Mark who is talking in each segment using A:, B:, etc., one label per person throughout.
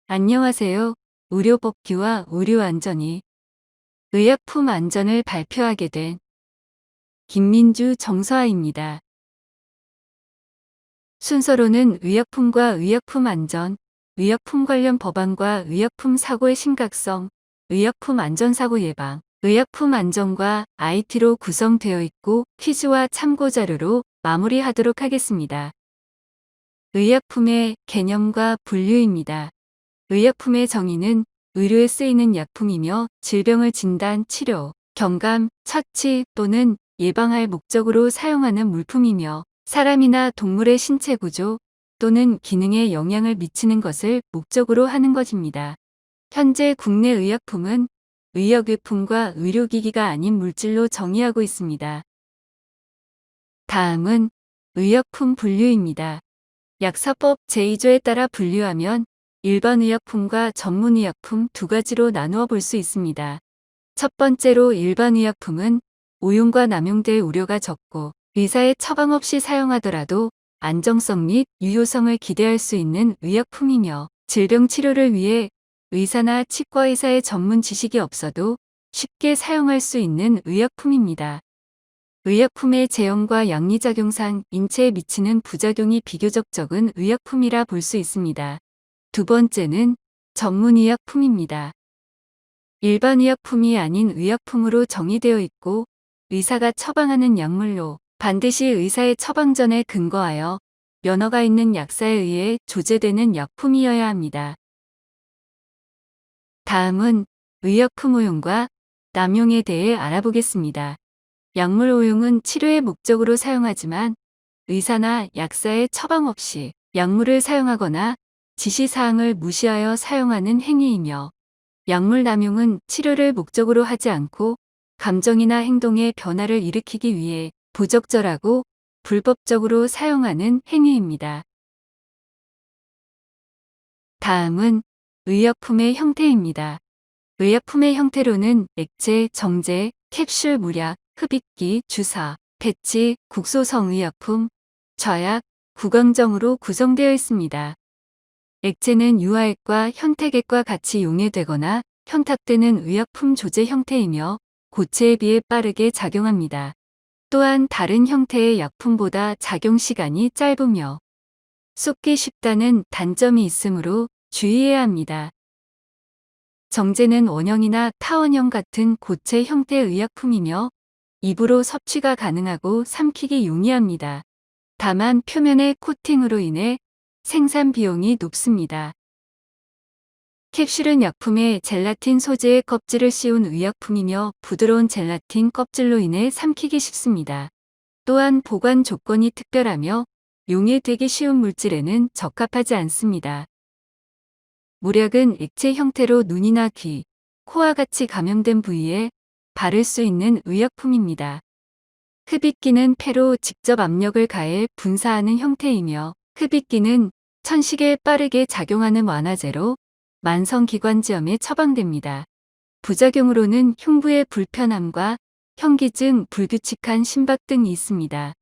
A: 안녕하세요. 의료법규와 의료안전위, 의약품 안전을 발표하게 된 김민주 정서아입니다. 순서로는 의약품과 의약품 안전, 의약품 관련 법안과 의약품 사고의 심각성, 의약품 안전사고 예방, 의약품 안전과 IT로 구성되어 있고 퀴즈와 참고자료로 마무리하도록 하겠습니다. 의약품의 개념과 분류입니다. 의약품의 정의는 의료에 쓰이는 약품이며 질병을 진단, 치료, 경감, 처치 또는 예방할 목적으로 사용하는 물품이며 사람이나 동물의 신체 구조 또는 기능에 영향을 미치는 것을 목적으로 하는 것입니다. 현재 국내 의약품은 의약의품과 의료기기가 아닌 물질로 정의하고 있습니다. 다음은 의약품 분류입니다. 약사법 제2조에 따라 분류하면 일반 의약품과 전문 의약품 두 가지로 나누어 볼 수 있습니다. 첫 번째로 일반 의약품은 오용과 남용될 우려가 적고 의사의 처방 없이 사용하더라도 안정성 및 유효성을 기대할 수 있는 의약품이며 질병 치료를 위해 의사나 치과의사의 전문 지식이 없어도 쉽게 사용할 수 있는 의약품입니다. 의약품의 제형과 양리작용상 인체에 미치는 부작용이 비교적 적은 의약품이라 볼 수 있습니다. 두 번째는 전문의약품입니다. 일반 의약품이 아닌 의약품으로 정의되어 있고 의사가 처방하는 약물로 반드시 의사의 처방전에 근거하여 면허가 있는 약사에 의해 조제되는 약품이어야 합니다. 다음은 의약품 오용과 남용에 대해 알아보겠습니다. 약물 오용은 치료의 목적으로 사용하지만 의사나 약사의 처방 없이 약물을 사용하거나 지시사항을 무시하여 사용하는 행위이며 약물 남용은 치료를 목적으로 하지 않고 감정이나 행동의 변화를 일으키기 위해 부적절하고 불법적으로 사용하는 행위입니다. 다음은 의약품의 형태입니다. 의약품의 형태로는 액체, 정제, 캡슐 물약, 흡입기, 주사, 패치, 국소성 의약품, 좌약, 구강정으로 구성되어 있습니다. 액체는 유화액과 현택액과 같이 용해되거나 현탁되는 의약품 조제 형태이며 고체에 비해 빠르게 작용합니다. 또한 다른 형태의 약품보다 작용 시간이 짧으며 쏟기 쉽다는 단점이 있으므로 주의해야 합니다. 정제는 원형이나 타원형 같은 고체 형태의 의약품이며 입으로 섭취가 가능하고 삼키기 용이합니다. 다만 표면의 코팅으로 인해 생산 비용이 높습니다. 캡슐은 약품에 젤라틴 소재의 껍질을 씌운 의약품이며 부드러운 젤라틴 껍질로 인해 삼키기 쉽습니다. 또한 보관 조건이 특별하며 용해되기 쉬운 물질에는 적합하지 않습니다. 모략은 액체 형태로 눈이나 귀, 코와 같이 감염된 부위에 바를 수 있는 의약품입니다. 흡입기는 폐로 직접 압력을 가해 분사하는 형태이며 흡입기는 천식에 빠르게 작용하는 완화제로 만성기관지염에 처방됩니다. 부작용으로는 흉부의 불편함과 현기증, 불규칙한 심박 등이 있습니다.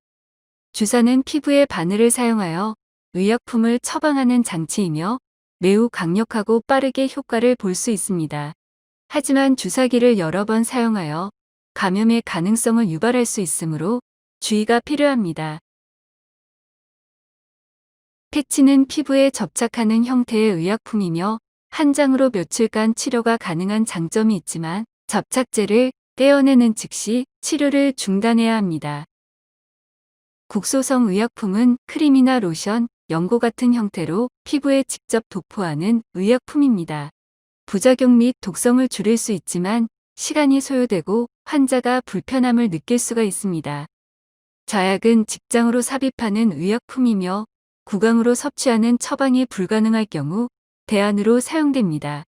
A: 주사는 피부의 바늘을 사용하여 의약품을 처방하는 장치이며 매우 강력하고 빠르게 효과를 볼 수 있습니다. 하지만 주사기를 여러 번 사용하여 감염의 가능성을 유발할 수 있으므로 주의가 필요합니다. 패치는 피부에 접착하는 형태의 의약품이며 한 장으로 며칠간 치료가 가능한 장점이 있지만 접착제를 떼어내는 즉시 치료를 중단해야 합니다. 국소성 의약품은 크림이나 로션, 연고 같은 형태로 피부에 직접 도포하는 의약품입니다. 부작용 및 독성을 줄일 수 있지만 시간이 소요되고 환자가 불편함을 느낄 수가 있습니다. 좌약은 직장으로 삽입하는 의약품이며 구강으로 섭취하는 처방이 불가능할 경우 대안으로 사용됩니다.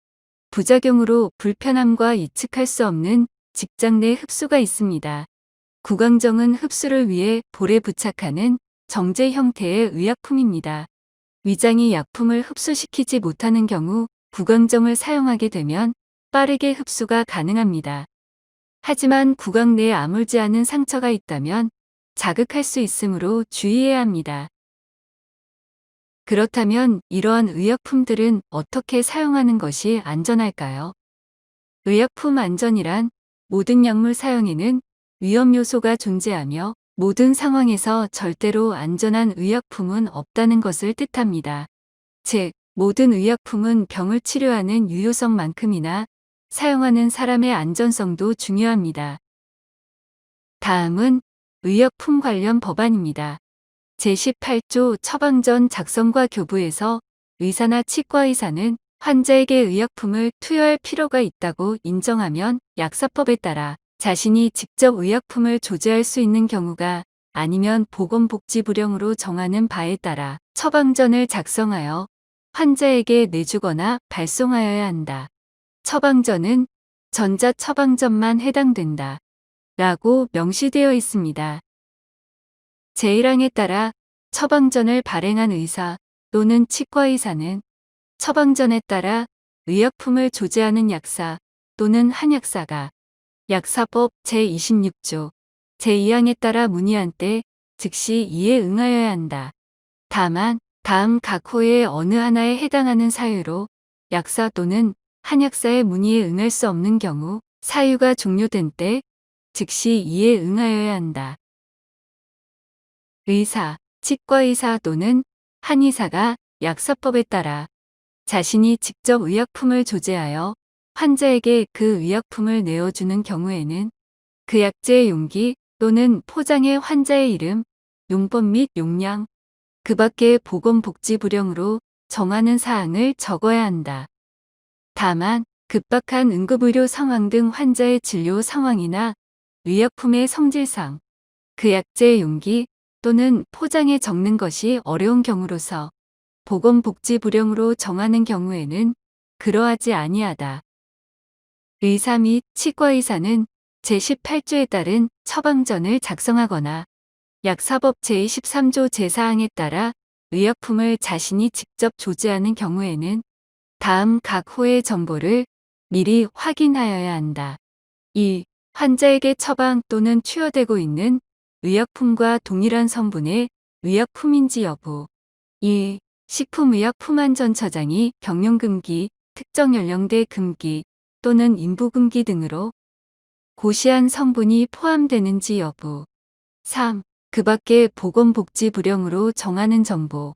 A: 부작용으로 불편함과 예측할 수 없는 직장 내 흡수가 있습니다. 구강정은 흡수를 위해 볼에 부착하는 정제 형태의 의약품입니다. 위장이 약품을 흡수시키지 못하는 경우 구강정을 사용하게 되면 빠르게 흡수가 가능합니다. 하지만 구강 내에 아물지 않은 상처가 있다면 자극할 수 있으므로 주의해야 합니다. 그렇다면 이러한 의약품들은 어떻게 사용하는 것이 안전할까요? 의약품 안전이란 모든 약물 사용에는 위험 요소가 존재하며 모든 상황에서 절대로 안전한 의약품은 없다는 것을 뜻합니다. 즉, 모든 의약품은 병을 치료하는 유효성만큼이나 사용하는 사람의 안전성도 중요합니다. 다음은 의약품 관련 법안입니다. 제18조 처방전 작성과 교부에서 의사나 치과의사는 환자에게 의약품을 투여할 필요가 있다고 인정하면 약사법에 따라 자신이 직접 의약품을 조제할 수 있는 경우가 아니면 보건복지부령으로 정하는 바에 따라 처방전을 작성하여 환자에게 내주거나 발송하여야 한다. 처방전은 전자처방전만 해당된다. 라고 명시되어 있습니다. 제1항에 따라 처방전을 발행한 의사 또는 치과의사는 처방전에 따라 의약품을 조제하는 약사 또는 한약사가 약사법 제26조 제2항에 따라 문의한 때 즉시 이에 응하여야 한다. 다만 다음 각 호의 어느 하나에 해당하는 사유로 약사 또는 한약사의 문의에 응할 수 없는 경우 사유가 종료된 때 즉시 이에 응하여야 한다. 의사, 치과의사 또는 한의사가 약사법에 따라 자신이 직접 의약품을 조제하여 환자에게 그 의약품을 내어주는 경우에는 그 약재의 용기 또는 포장의 환자의 이름, 용법 및 용량, 그 밖의 보건복지부령으로 정하는 사항을 적어야 한다. 다만 급박한 응급의료 상황 등 환자의 진료 상황이나 의약품의 성질상, 그 약재의 용기 또는 포장에 적는 것이 어려운 경우로서 보건복지부령으로 정하는 경우에는 그러하지 아니하다. 의사 및 치과의사는 제18조에 따른 처방전을 작성하거나 약사법 제23조 제4항에 따라 의약품을 자신이 직접 조제하는 경우에는 다음 각 호의 정보를 미리 확인하여야 한다. 1. 환자에게 처방 또는 투여되고 있는 의약품과 동일한 성분의 의약품인지 여부. 2. 식품의약품안전처장이 경영금기, 특정 연령대 금기 또는 인부금기 등으로 고시한 성분이 포함되는지 여부. 3. 그 밖의 보건복지부령으로 정하는 정보.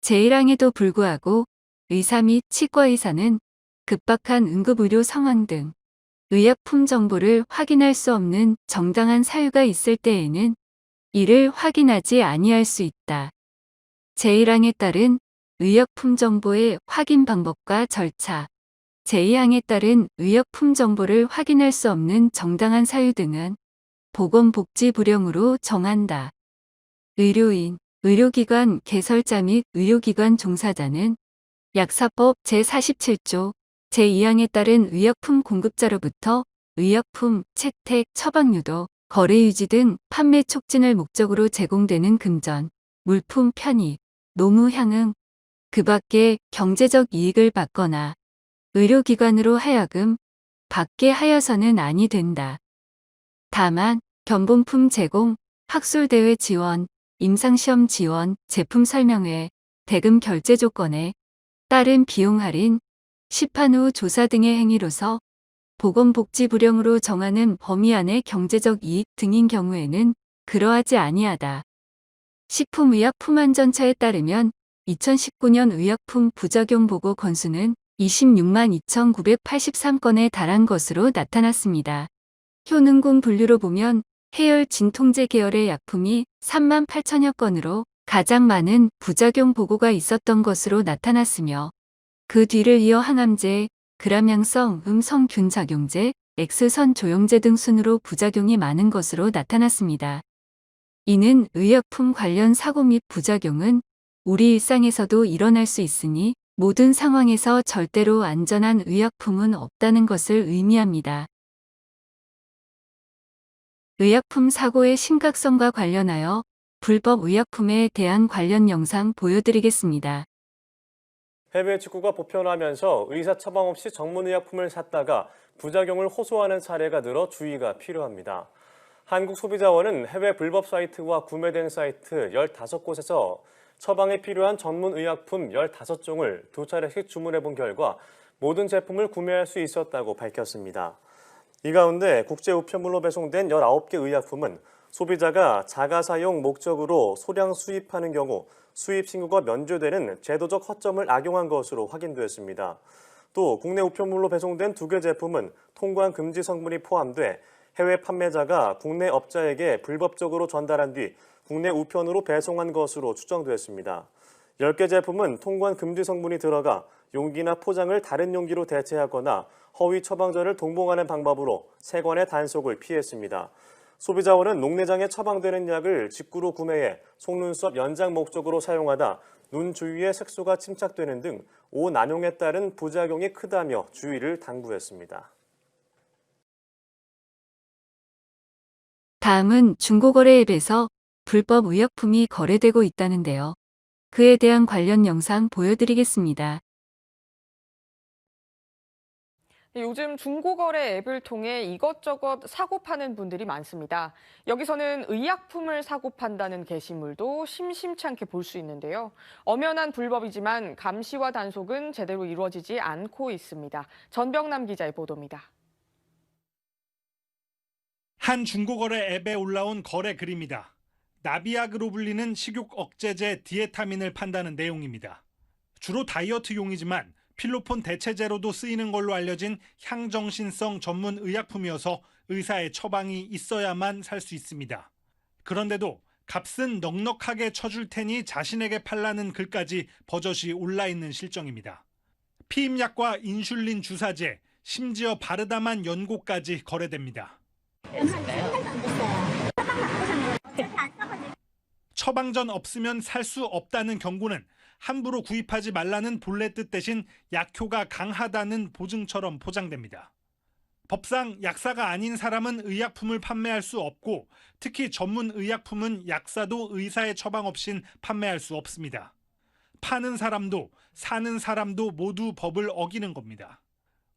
A: 제1항에도 불구하고 의사 및 치과의사는 급박한 응급의료 상황 등 의약품 정보를 확인할 수 없는 정당한 사유가 있을 때에는 이를 확인하지 아니할 수 있다. 제1항에 따른 의약품 정보의 확인 방법과 절차, 제2항에 따른 의약품 정보를 확인할 수 없는 정당한 사유 등은 보건복지부령으로 정한다. 의료인, 의료기관 개설자 및 의료기관 종사자는 약사법 제47조 제2항에 따른 의약품 공급자로부터 의약품 채택, 처방 유도, 거래 유지 등 판매 촉진을 목적으로 제공되는 금전, 물품 편입, 노무 향응, 그 밖에 경제적 이익을 받거나 의료기관으로 하여금 받게 하여서는 아니 된다. 다만 견본품 제공, 학술대회 지원, 임상시험 지원, 제품 설명회, 대금 결제 조건에 따른 비용 할인, 시판 후 조사 등의 행위로서 보건복지부령으로 정하는 범위 안의 경제적 이익 등인 경우에는 그러하지 아니하다. 식품의약품안전처에 따르면 2019년 의약품 부작용 보고 건수는 26만 2,983건에 달한 것으로 나타났습니다. 효능군 분류로 보면 해열 진통제 계열의 약품이 3만 8천여 건으로 가장 많은 부작용 보고가 있었던 것으로 나타났으며 그 뒤를 이어 항암제, 그람양성 음성균 작용제, X선 조영제 등 순으로 부작용이 많은 것으로 나타났습니다. 이는 의약품 관련 사고 및 부작용은 우리 일상에서도 일어날 수 있으니 모든 상황에서 절대로 안전한 의약품은 없다는 것을 의미합니다. 의약품 사고의 심각성과 관련하여 불법 의약품에 대한 관련 영상 보여드리겠습니다.
B: 해외 직구가 보편화하면서 의사 처방 없이 전문의약품을 샀다가 부작용을 호소하는 사례가 늘어 주의가 필요합니다. 한국소비자원은 해외 불법 사이트와 구매된 사이트 15곳에서 처방에 필요한 전문 의약품 15종을 2차례씩 주문해 본 결과 모든 제품을 구매할 수 있었다고 밝혔습니다. 이 가운데 국제 우편물로 배송된 19개 의약품은 소비자가 자가 사용 목적으로 소량 수입하는 경우 수입 신고가 면제되는 제도적 허점을 악용한 것으로 확인됐습니다. 또 국내 우편물로 배송된 2개 제품은 통관 금지 성분이 포함돼 해외 판매자가 국내 업자에게 불법적으로 전달한 뒤 국내 우편으로 배송한 것으로 추정됐습니다. 10개 제품은 통관 금지 성분이 들어가 용기나 포장을 다른 용기로 대체하거나 허위 처방전을 동봉하는 방법으로 세관의 단속을 피했습니다. 소비자원은 녹내장에 처방되는 약을 직구로 구매해 속눈썹 연장 목적으로 사용하다 눈 주위에 색소가 침착되는 등 오남용에 따른 부작용이 크다며 주의를 당부했습니다.
A: 다음은 중고거래 앱에서 불법 의약품이 거래되고 있다는데요. 그에 대한 관련 영상 보여드리겠습니다.
C: 요즘 중고거래 앱을 통해 이것저것 사고 파는 분들이 많습니다. 여기서는 의약품을 사고 판다는 게시물도 심심찮게 볼 수 있는데요. 엄연한 불법이지만 감시와 단속은 제대로 이루어지지 않고 있습니다. 전병남 기자의 보도입니다.
D: 한 중고거래 앱에 올라온 거래 글입니다. 나비약으로 불리는 식욕 억제제 디에타민을 판다는 내용입니다. 주로 다이어트용이지만 필로폰 대체제로도 쓰이는 걸로 알려진 향정신성 전문 의약품이어서 의사의 처방이 있어야만 살 수 있습니다. 그런데도 값은 넉넉하게 쳐줄 테니 자신에게 팔라는 글까지 버젓이 올라 있는 실정입니다. 피임약과 인슐린 주사제, 심지어 바르다만 연고까지 거래됩니다. 처방전 없으면 살 수 없다는 경고는 함부로 구입하지 말라는 본래 뜻 대신 약효가 강하다는 보증처럼 포장됩니다. 법상 약사가 아닌 사람은 의약품을 판매할 수 없고 특히 전문 의약품은 약사도 의사의 처방 없인 판매할 수 없습니다. 파는 사람도 사는 사람도 모두 법을 어기는 겁니다.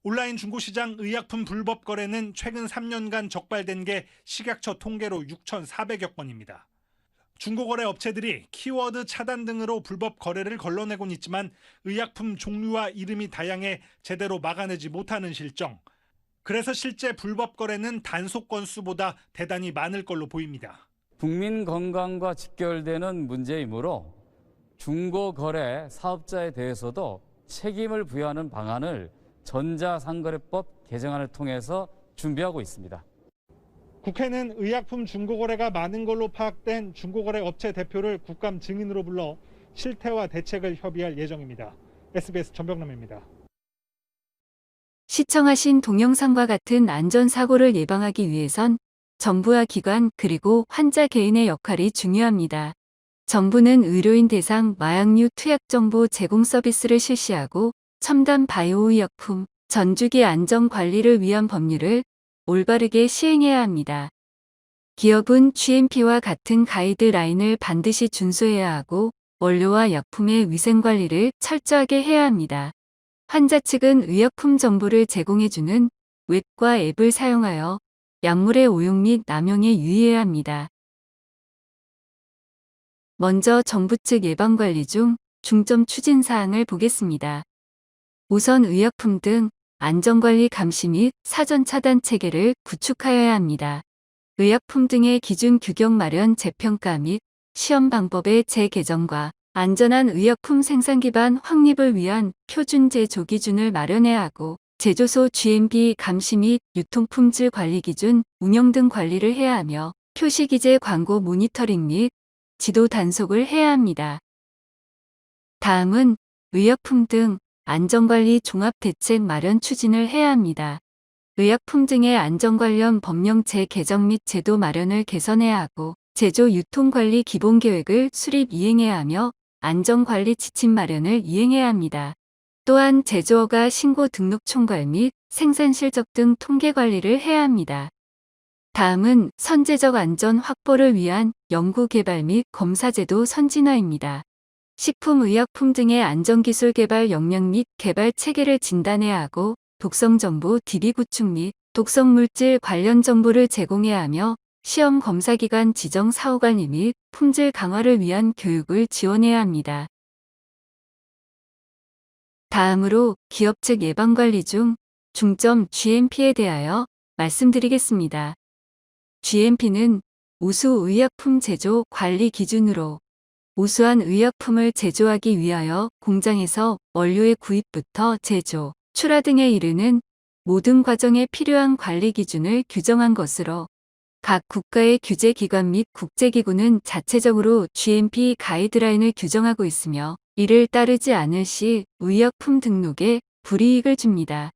D: 온라인 중고시장 의약품 불법 거래는 최근 3년간 적발된 게 식약처 통계로 6,400여 건입니다. 중고거래 업체들이 키워드 차단 등으로 불법 거래를 걸러내곤 있지만 의약품 종류와 이름이 다양해 제대로 막아내지 못하는 실정. 그래서 실제 불법 거래는 단속 건수보다 대단히 많을 걸로 보입니다.
E: 국민 건강과 직결되는 문제이므로 중고거래 사업자에 대해서도 책임을 부여하는 방안을 전자상거래법 개정안을 통해서 준비하고 있습니다.
D: 국회는 의약품 중고거래가 많은 걸로 파악된 중고거래 업체 대표를 국감 증인으로 불러 실태와 대책을 협의할 예정입니다. SBS 전병남입니다.
A: 시청하신 동영상과 같은 안전사고를 예방하기 위해선 정부와 기관 그리고 환자 개인의 역할이 중요합니다. 정부는 의료인 대상 마약류 투약 정보 제공 서비스를 실시하고 첨단 바이오 의약품, 전주기 안전 관리를 위한 법률을 올바르게 시행해야 합니다. 기업은 GMP와 같은 가이드라인을 반드시 준수해야 하고 원료와 약품의 위생 관리를 철저하게 해야 합니다. 환자 측은 의약품 정보를 제공해주는 웹과 앱을 사용하여 약물의 오용 및 남용에 유의해야 합니다. 먼저 정부 측 예방관리 중 중점 추진 사항을 보겠습니다. 우선 의약품 등 안전관리 감시 및 사전 차단 체계를 구축하여야 합니다. 의약품 등의 기준 규격 마련 재평가 및 시험 방법의 재개정과 안전한 의약품 생산 기반 확립을 위한 표준 제조 기준을 마련해야 하고 제조소 GMP 감시 및 유통품질 관리 기준 운영 등 관리를 해야 하며 표시 기재 광고 모니터링 및 지도 단속을 해야 합니다. 다음은 의약품 등 안전관리 종합대책 마련 추진을 해야 합니다. 의약품 등의 안전 관련 법령 재개정 및 제도 마련을 개선해야 하고 제조 유통관리 기본계획을 수립 이행해야 하며 안전관리 지침 마련을 이행해야 합니다. 또한 제조업가 신고 등록 총괄 및 생산 실적 등 통계 관리를 해야 합니다. 다음은 선제적 안전 확보를 위한 연구 개발 및 검사 제도 선진화입니다. 식품의약품 등의 안전기술 개발 역량 및 개발 체계를 진단해야 하고 독성 정보 DB 구축 및 독성 물질 관련 정보를 제공해야 하며 시험 검사기관 지정 사후관리 및 품질 강화를 위한 교육을 지원해야 합니다. 다음으로 기업 측 예방관리 중 중점 GMP에 대하여 말씀드리겠습니다. GMP는 우수 의약품 제조 관리 기준으로 우수한 의약품을 제조하기 위하여 공장에서 원료의 구입부터 제조, 출하 등에 이르는 모든 과정에 필요한 관리 기준을 규정한 것으로 각 국가의 규제기관 및 국제기구는 자체적으로 GMP 가이드라인을 규정하고 있으며 이를 따르지 않을 시 의약품 등록에 불이익을 줍니다.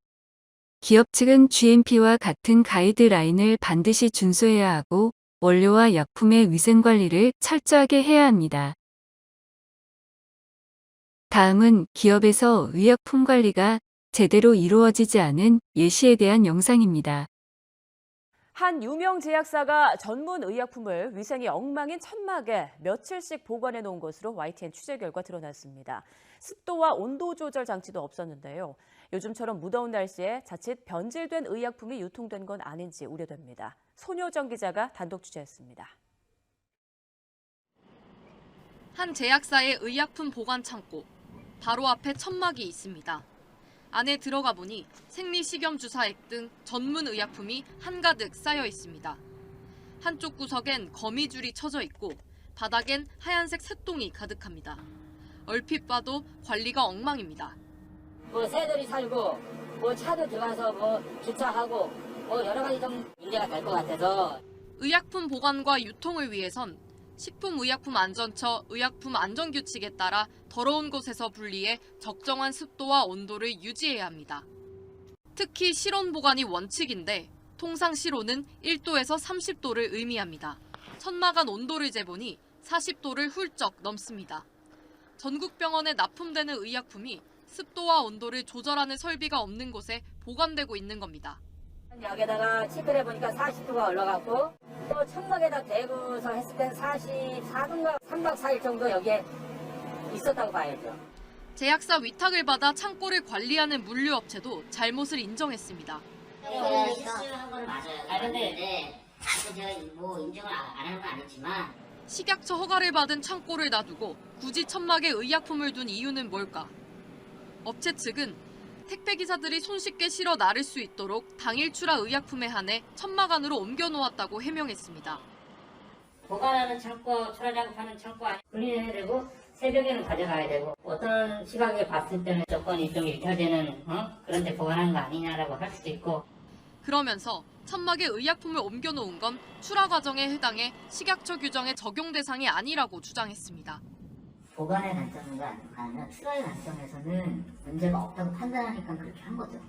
A: 기업 측은 GMP와 같은 가이드라인을 반드시 준수해야 하고 원료와 약품의 위생관리를 철저하게 해야 합니다. 다음은 기업에서 의약품 관리가 제대로 이루어지지 않은 예시에 대한 영상입니다.
F: 한 유명 제약사가 전문 의약품을 위생이 엉망인 천막에 며칠씩 보관해 놓은 것으로 YTN 취재 결과 드러났습니다. 습도와 온도 조절 장치도 없었는데요. 요즘처럼 무더운 날씨에 자칫 변질된 의약품이 유통된 건 아닌지 우려됩니다. 손효정 기자가 단독 취재했습니다.
G: 한 제약사의 의약품 보관 창고. 바로 앞에 천막이 있습니다. 안에 들어가 보니 생리식염주사액 등 전문 의약품이 한가득 쌓여 있습니다. 한쪽 구석엔 거미줄이 쳐져 있고 바닥엔 하얀색 새똥이 가득합니다. 얼핏 봐도 관리가 엉망입니다.
H: 새들이 살고 차도 들어가서 주차하고 여러 가지 좀 문제가 될 것 같아서.
G: 의약품 보관과 유통을 위해선 식품의약품안전처 의약품안전규칙에 따라 더러운 곳에서 분리해 적정한 습도와 온도를 유지해야 합니다. 특히 실온 보관이 원칙인데 통상 실온은 1도에서 30도를 의미합니다. 천막 안 온도를 재보니 40도를 훌쩍 넘습니다. 전국 병원에 납품되는 의약품이 습도와 온도를 조절하는 설비가 없는 곳에 보관되고 있는 겁니다.
H: 여기다가 체크를 해보니까 40도가 올라갔고 또 천막에다 대고서 했을 땐 44도인가 3박 4일 정도 여기에 있었다고 봐야죠.
G: 제약사 위탁을 받아 창고를 관리하는 물류업체도 잘못을 인정했습니다.
H: 실수한 건 맞아요. 근데 제가 인정을 안 하는 건 아니지만
G: 식약처 허가를 받은 창고를 놔두고 굳이 천막에 의약품을 둔 이유는 뭘까? 업체 측은 택배기사들이 손쉽게 실어 나를 수 있도록 당일 출하 의약품에 한해 천막 안으로 옮겨놓았다고 해명했습니다.
H: 보관하는 창고, 출하 작업하는 창고 안에 분리해야 되고 새벽에는 가져가야 되고 어떤 시각에 봤을 때는 조건이 좀 일탈되는 그런 데 보관하는 거 아니냐라고 할 수도 있고.
G: 그러면서 천막에 의약품을 옮겨놓은 건 출하 과정에 해당해 식약처 규정의 적용 대상이 아니라고 주장했습니다.
H: 보관의 관점과 아니면 출하의 관점에서는 문제가 없다고 판단하니까 그렇게 한 거죠.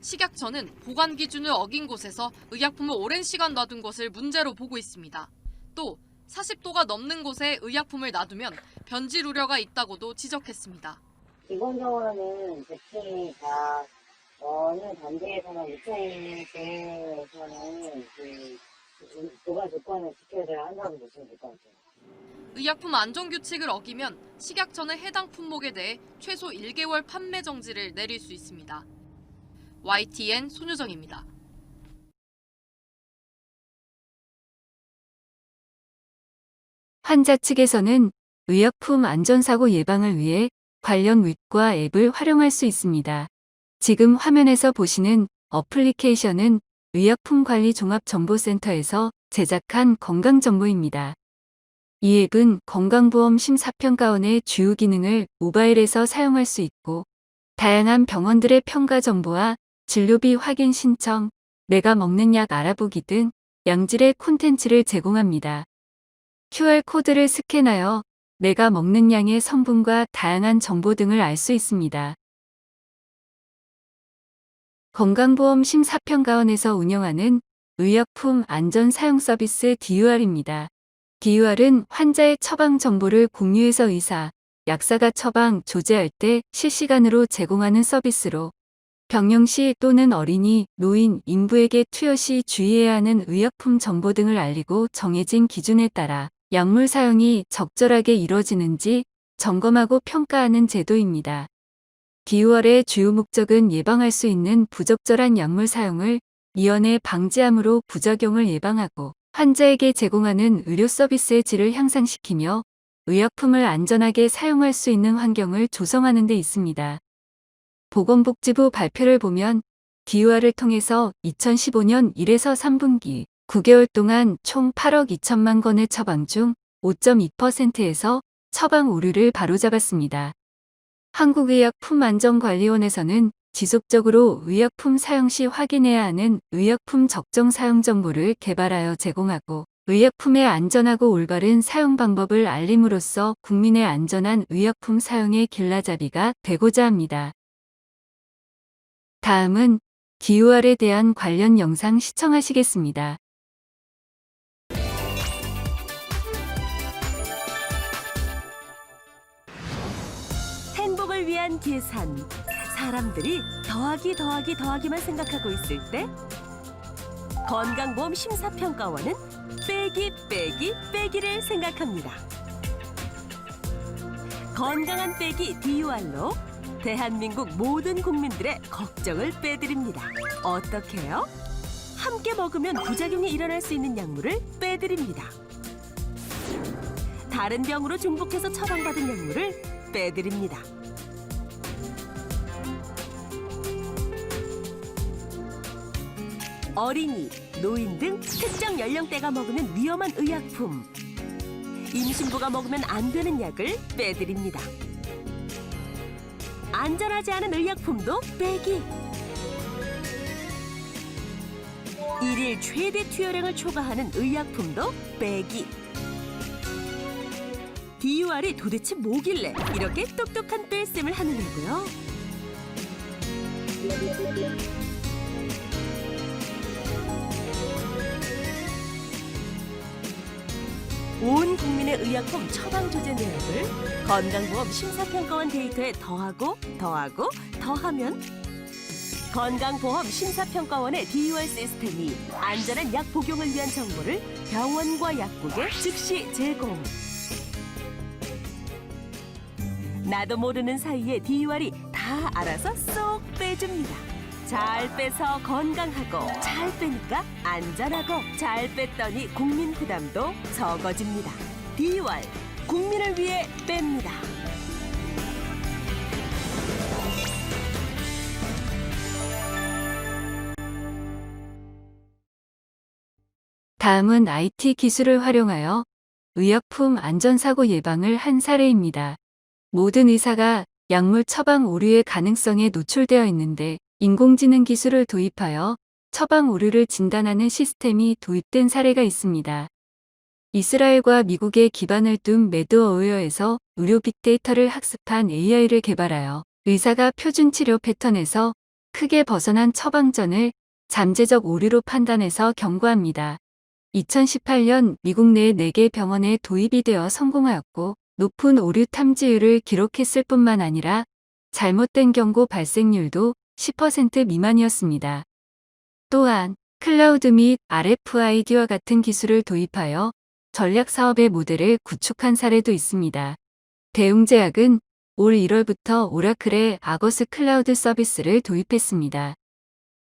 G: 식약처는 보관 기준을 어긴 곳에서 의약품을 오랜 시간 놔둔 것을 문제로 보고 있습니다. 또 40도가 넘는 곳에 의약품을 놔두면 변질 우려가 있다고도 지적했습니다.
H: 기본적으로는 제품이 다 어느 단계에서나 유통에서는 보관 조건을 지켜야 한다고 보시면 될 것 같아요.
G: 의약품 안전규칙을 어기면 식약처는 해당 품목에 대해 최소 1개월 판매 정지를 내릴 수 있습니다. YTN 손효정입니다.
A: 환자 측에서는 의약품 안전사고 예방을 위해 관련 윗과 앱을 활용할 수 있습니다. 지금 화면에서 보시는 어플리케이션은 의약품관리종합정보센터에서 제작한 건강정보입니다. 이 앱은 건강보험 심사평가원의 주요 기능을 모바일에서 사용할 수 있고 다양한 병원들의 평가 정보와 진료비 확인 신청, 내가 먹는 약 알아보기 등 양질의 콘텐츠를 제공합니다. QR코드를 스캔하여 내가 먹는 양의 성분과 다양한 정보 등을 알 수 있습니다. 건강보험 심사평가원에서 운영하는 의약품 안전 사용 서비스 DUR입니다. DUR은 환자의 처방 정보를 공유해서 의사, 약사가 처방 조제할 때 실시간으로 제공하는 서비스로 병영시 또는 어린이, 노인, 인부에게 투여 시 주의해야 하는 의약품 정보 등을 알리고 정해진 기준에 따라 약물 사용이 적절하게 이루어지는지 점검하고 평가하는 제도입니다. DUR의 주요 목적은 예방할 수 있는 부적절한 약물 사용을 미연에 방지함으로 부작용을 예방하고 환자에게 제공하는 의료 서비스의 질을 향상시키며 의약품을 안전하게 사용할 수 있는 환경을 조성하는 데 있습니다. 보건복지부 발표를 보면 DUR을 통해서 2015년 1에서 3분기 9개월 동안 총 8억 2천만 건의 처방 중 5.2%에서 처방 오류를 바로잡았습니다. 한국의약품안전관리원에서는 지속적으로 의약품 사용 시 확인해야 하는 의약품 적정 사용 정보를 개발하여 제공하고 의약품의 안전하고 올바른 사용 방법을 알림으로써 국민의 안전한 의약품 사용의 길라잡이가 되고자 합니다. 다음은 DUR에 대한 관련 영상 시청하시겠습니다.
I: 행복을 위한 계산. 사람들이 더하기만 생각하고 있을 때 건강보험 심사평가원은 빼기를 생각합니다. 건강한 빼기 DUR로 대한민국 모든 국민들의 걱정을 빼드립니다. 어떻게요? 함께 먹으면 부작용이 일어날 수 있는 약물을 빼드립니다. 다른 병으로 중복해서 처방받은 약물을 빼드립니다. 어린이, 노인 등 특정 연령대가 먹으면 위험한 의약품, 임신부가 먹으면 안 되는 약을 빼드립니다. 안전하지 않은 의약품도 빼기. 일일 최대 투여량을 초과하는 의약품도 빼기. DUR이 도대체 뭐길래 이렇게 똑똑한 뺄셈을 하느냐고요? 온 국민의 의약품 처방 조제 내역을 건강보험 심사평가원 데이터에 더하면 건강보험 심사평가원의 DUR 시스템이 안전한 약 복용을 위한 정보를 병원과 약국에 즉시 제공. 나도 모르는 사이에 DUR이 다 알아서 쏙 빼줍니다. 잘 빼서 건강하고, 잘 빼니까 안전하고, 잘 뺐더니 국민 부담도 적어집니다. DUR, 국민을 위해 뺍니다.
A: 다음은 IT 기술을 활용하여 의약품 안전사고 예방을 한 사례입니다. 모든 의사가 약물 처방 오류의 가능성에 노출되어 있는데 인공지능 기술을 도입하여 처방 오류를 진단하는 시스템이 도입된 사례가 있습니다. 이스라엘과 미국에 기반을 둔 매드어웨어에서 의료 빅데이터를 학습한 AI를 개발하여 의사가 표준 치료 패턴에서 크게 벗어난 처방 전을 잠재적 오류로 판단해서 경고합니다. 2018년 미국 내 4개 병원에 도입이 되어 성공하였고 높은 오류 탐지율을 기록했을 뿐만 아니라 잘못된 경고 발생률도 10% 미만이었습니다. 또한 클라우드 및 RFID와 같은 기술을 도입하여 전략 사업의 모델을 구축한 사례도 있습니다. 대웅제약은 올 1월부터 오라클의 아거스 클라우드 서비스를 도입했습니다.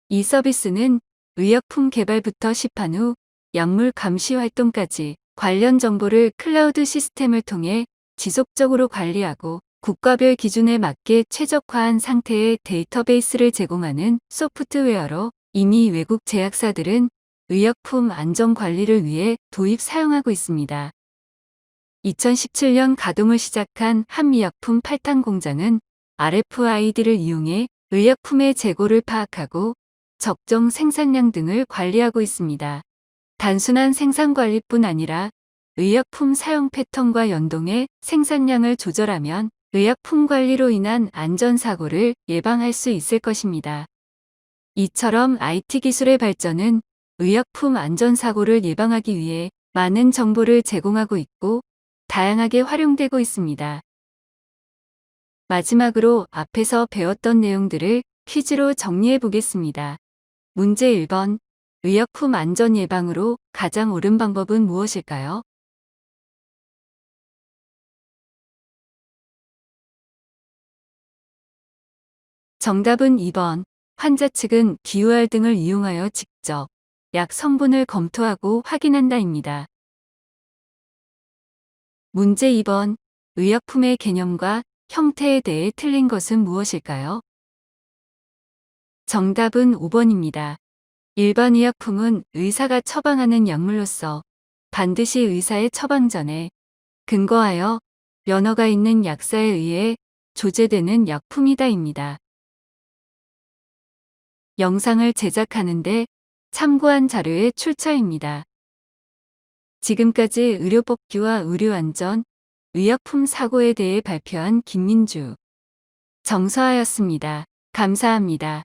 A: 이 서비스는 의약품 개발부터 시판 후 약물 감시 활동까지 관련 정보를 클라우드 시스템을 통해 지속적으로 관리하고 국가별 기준에 맞게 최적화한 상태의 데이터베이스를 제공하는 소프트웨어로 이미 외국 제약사들은 의약품 안전 관리를 위해 도입 사용하고 있습니다. 2017년 가동을 시작한 한미약품 8탄 공장은 RFID를 이용해 의약품의 재고를 파악하고 적정 생산량 등을 관리하고 있습니다. 단순한 생산 관리뿐 아니라 의약품 사용 패턴과 연동해 생산량을 조절하면 의약품 관리로 인한 안전사고를 예방할 수 있을 것입니다. 이처럼 IT 기술의 발전은 의약품 안전사고를 예방하기 위해 많은 정보를 제공하고 있고 다양하게 활용되고 있습니다. 마지막으로 앞에서 배웠던 내용들을 퀴즈로 정리해 보겠습니다. 문제 1번. 의약품 안전 예방으로 가장 옳은 방법은 무엇일까요? 정답은 2번. 환자 측은 DUR 등을 이용하여 직접 약 성분을 검토하고 확인한다입니다. 문제 2번. 의약품의 개념과 형태에 대해 틀린 것은 무엇일까요? 정답은 5번입니다. 일반 의약품은 의사가 처방하는 약물로서 반드시 의사의 처방 전에 근거하여 면허가 있는 약사에 의해 조제되는 약품이다입니다. 영상을 제작하는데 참고한 자료의 출처입니다. 지금까지 의료법규와 의료안전, 의약품 사고에 대해 발표한 김민주 정서하였습니다. 감사합니다.